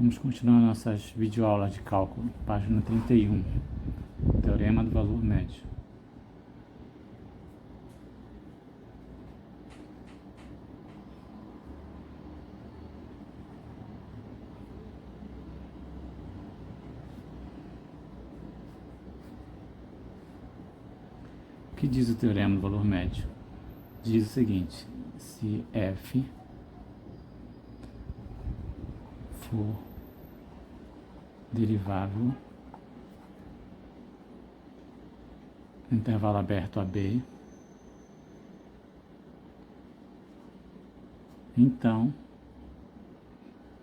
Vamos continuar nossas videoaulas de cálculo, página 31, Teorema do Valor Médio. O que diz o Teorema do Valor Médio? Diz o seguinte: se f for derivável no intervalo aberto AB, então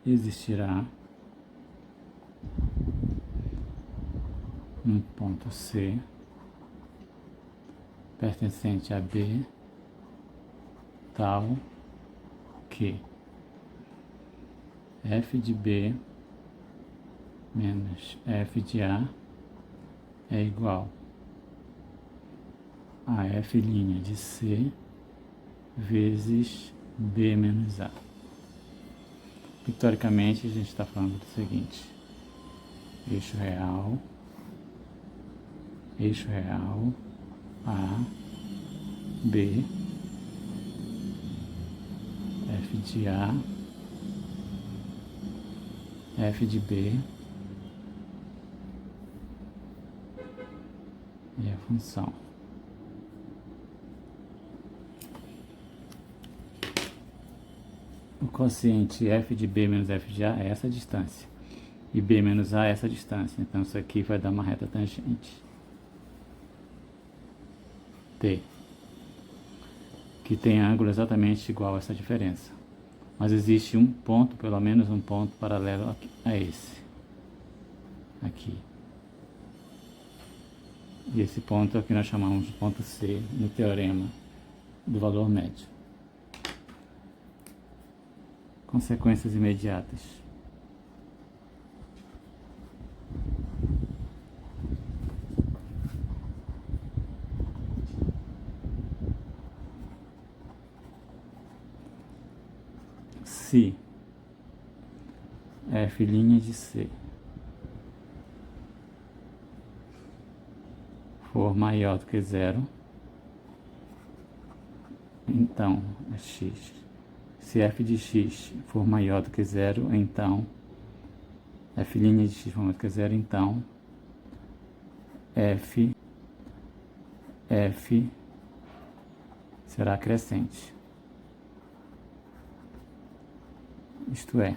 existirá um ponto C pertencente a B tal que f de B menos f de A é igual a f' de C vezes B menos A. Pictoricamente, a gente está falando do seguinte: eixo real, A, B, f de A, f de B e a função. O quociente f de B menos f de A é essa distância, e B menos A é essa distância, então isso aqui vai dar uma reta tangente T, que tem ângulo exatamente igual a essa diferença. Mas existe um ponto, pelo menos um ponto paralelo a esse, aqui. E esse ponto é o que nós chamamos de ponto C no teorema do valor médio. Consequências imediatas. Se f' de C for maior do que zero, então é x. Se f de x for maior do que zero, então f' de x for maior do que zero, então f será crescente. Isto é,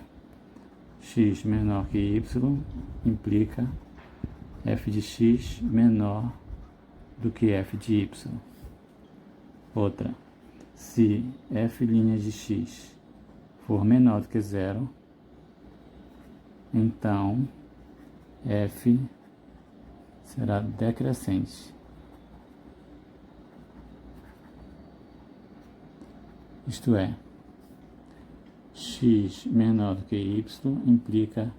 x menor que y implica f de x menor do que f de y. Outra, se f' de x for menor do que zero, então f será decrescente. Isto é, x menor do que y implica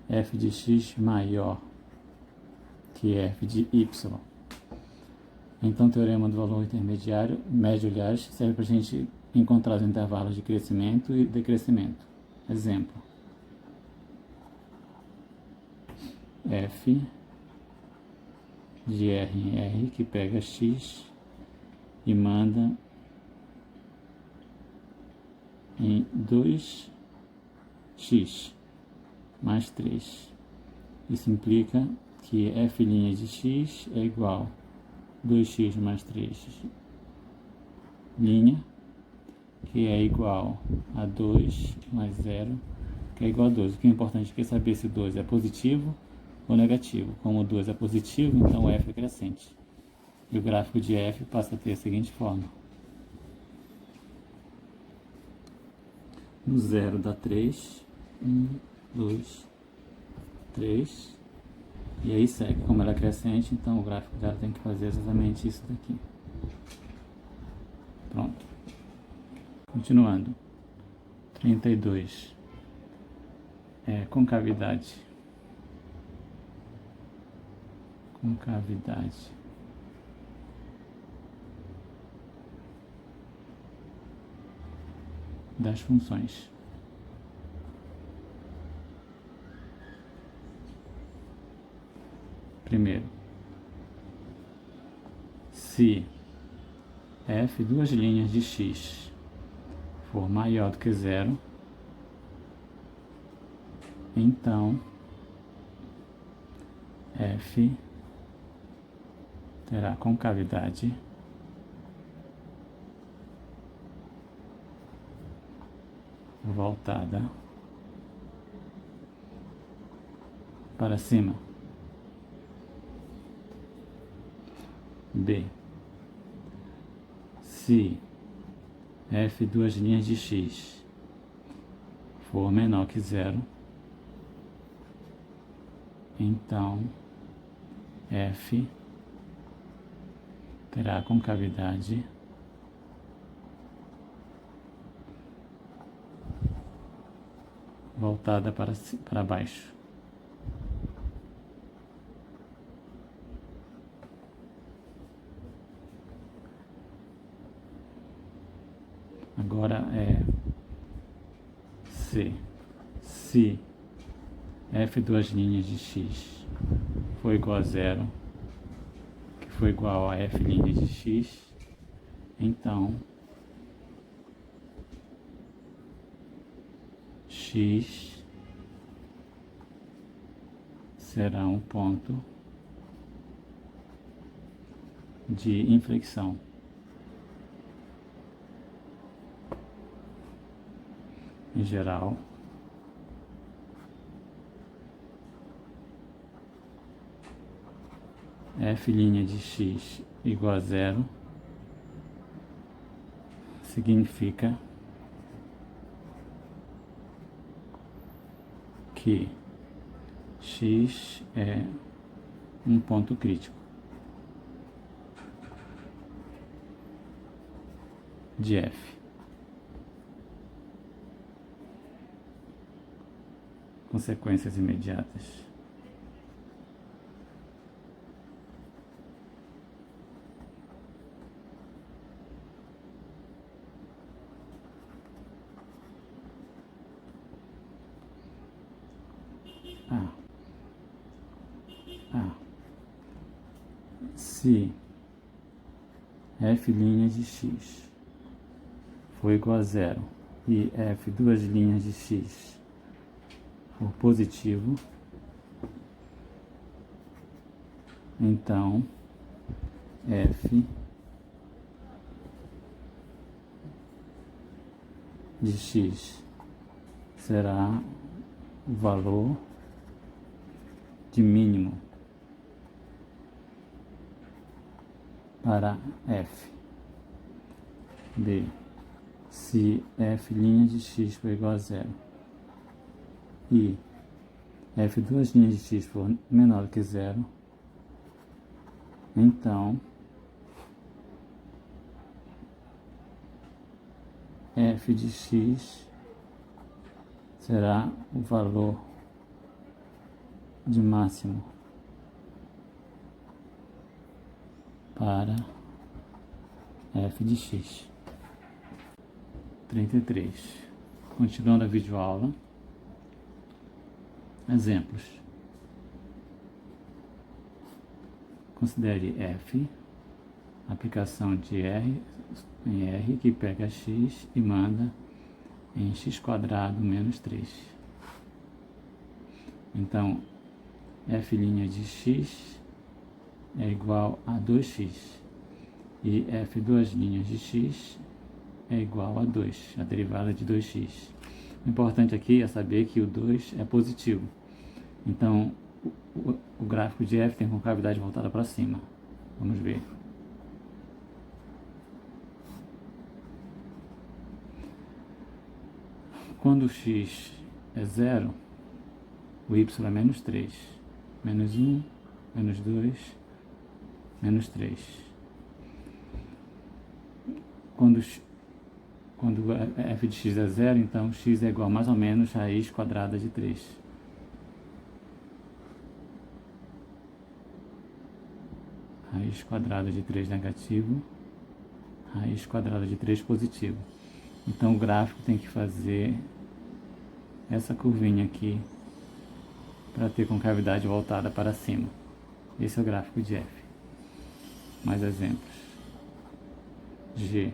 f de x maior que f de y. Então, o teorema do valor intermediário, médio, aliás, serve para a gente encontrar os intervalos de crescimento e decrescimento. Exemplo: f de R em R, que pega x e manda em 2x mais 3. Isso implica que f' de x é igual a 2x mais 3 linha, que é igual a 2 mais 0, que é igual a 2. O que é importante aqui é saber se 2 é positivo ou negativo. Como 2 é positivo, então f é crescente. E o gráfico de f passa a ter a seguinte forma: no 0 dá 3, 1, 2, 3, e aí segue. Como ela é crescente, então o gráfico dela tem que fazer exatamente isso daqui. Pronto. Continuando. 32. Concavidade. Concavidade das funções. Primeiro, se f duas linhas de x for maior do que zero, então f terá concavidade voltada para cima. B. Se f duas linhas de x for menor que zero, então f terá concavidade voltada para baixo. Agora é C. Se f duas linhas de x for igual a zero, que for igual a f linhas de x, então x será um ponto de inflexão. Em geral, f' de x igual a zero significa que x é um ponto crítico de f. Consequências imediatas. Se f' de x for igual a zero e f duas linhas de x for positivo, então f de x será o valor de mínimo para f. B. Se f' de x for igual a zero e f duas linhas de x for menor do que zero, então f de x será o valor de máximo para f de x. 33. Continuando a videoaula. Exemplos. Considere f, aplicação de R em R que pega x e manda em x² menos 3. Então, f' de x é igual a 2x e f duas linhas de x é igual a 2, a derivada de 2x. O importante aqui é saber que o 2 é positivo. Então, o gráfico de f tem concavidade voltada para cima. Vamos ver. Quando x é zero, o y é menos 3. Menos 1, menos 2, menos 3. Quando f de x é zero, então x é igual a mais ou menos raiz quadrada de 3. Raiz quadrada de 3 negativo, raiz quadrada de 3 positivo. Então o gráfico tem que fazer essa curvinha aqui para ter concavidade voltada para cima. Esse é o gráfico de F. Mais exemplos. G.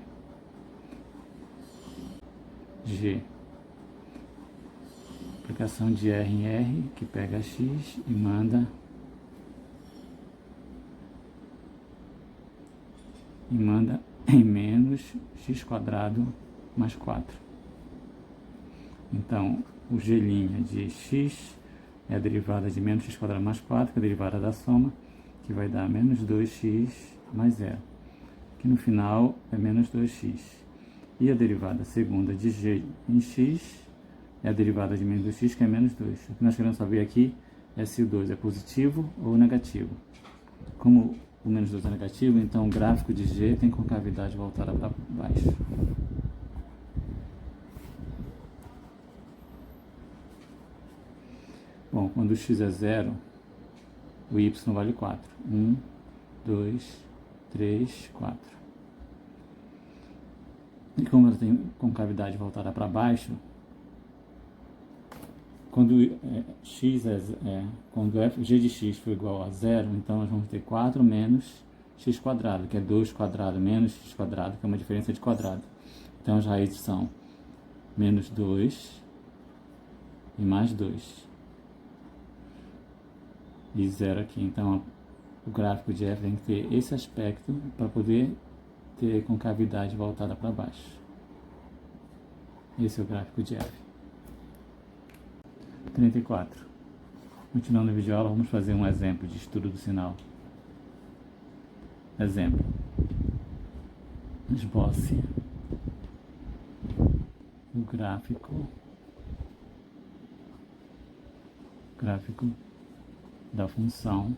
Aplicação de R em R, que pega X e manda em menos x² mais 4. Então, o G' de x é a derivada de menos x² mais 4, que é a derivada da soma, que vai dar menos 2x mais 0, que no final é menos 2x. E a derivada segunda de g em x é a derivada de menos 2x, que é menos 2. O que nós queremos saber aqui é se o 2 é positivo ou negativo. Como o menos 2 é negativo, então o gráfico de G tem concavidade voltada para baixo. Bom, quando o x é 0, o y vale 4. 1, 2, 3, 4. E como ela tem concavidade voltada para baixo, quando quando g de x for igual a 0, então nós vamos ter 4 menos x², que é 2² menos x², que é uma diferença de quadrado. Então as raízes são menos 2 e mais 2. E 0 aqui. Então o gráfico de F tem que ter esse aspecto para poder ter concavidade voltada para baixo. Esse é o gráfico de F. 34. Continuando a videoaula, vamos fazer um exemplo de estudo do sinal. Exemplo. Esboce o gráfico da função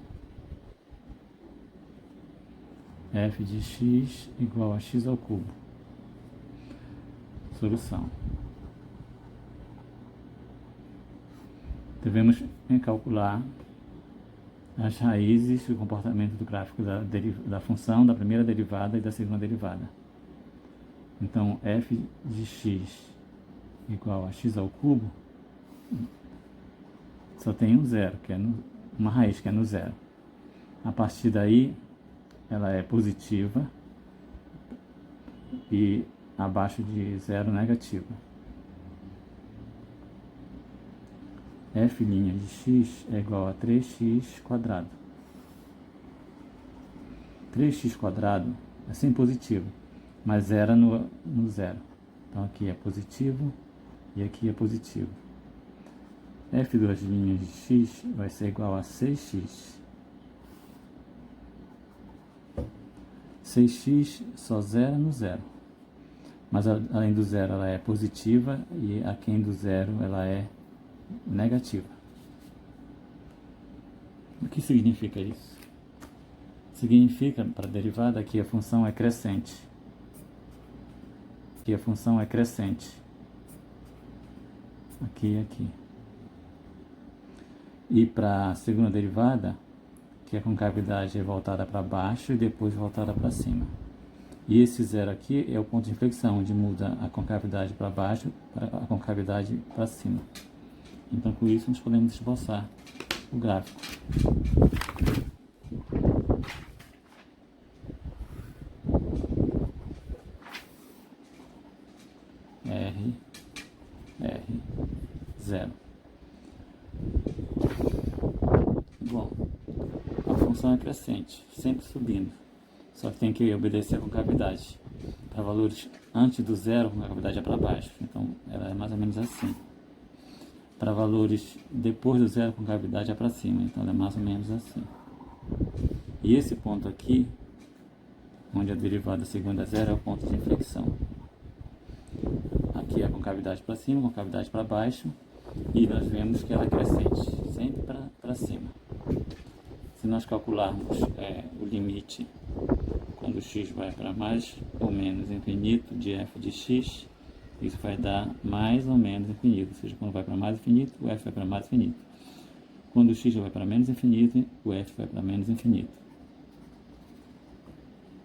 f de x igual a x ao cubo. Solução. Devemos calcular as raízes do comportamento do gráfico da função da primeira derivada e da segunda derivada. Então, f de x igual a x ao cubo só tem um zero, que é uma raiz, que é no zero. A partir daí, ela é positiva e abaixo de zero negativa. F' de x é igual a 3x². 3x² é sempre positivo, mas zero no zero. Então aqui é positivo e aqui é positivo. F2' de x vai ser igual a 6x. 6x só zero no zero. Mas além do zero ela é positiva e aquém do zero ela é negativa. O que significa isso? Significa, para a derivada, que a função é crescente. Que a função é crescente. Aqui e aqui. E para a segunda derivada, que a concavidade é voltada para baixo e depois voltada para cima. E esse zero aqui é o ponto de inflexão, onde muda a concavidade para baixo para a concavidade para cima. Então, com isso, nós podemos esboçar o gráfico. R, 0. Bom, a função é crescente, sempre subindo. Só que tem que obedecer a concavidade. Para valores antes do zero, a concavidade é para baixo. Então, ela é mais ou menos assim. Para valores depois do zero, a concavidade é para cima. Então, ela é mais ou menos assim. E esse ponto aqui, onde a derivada segunda é zero, é o ponto de inflexão. Aqui é a concavidade para cima, a concavidade para baixo. E nós vemos que ela é crescente, sempre para cima. Se nós calcularmos o limite quando x vai para mais ou menos infinito de f de x, isso vai dar mais ou menos infinito. Ou seja, quando vai para mais infinito, o f vai para mais infinito. Quando o x vai para menos infinito, o f vai para menos infinito.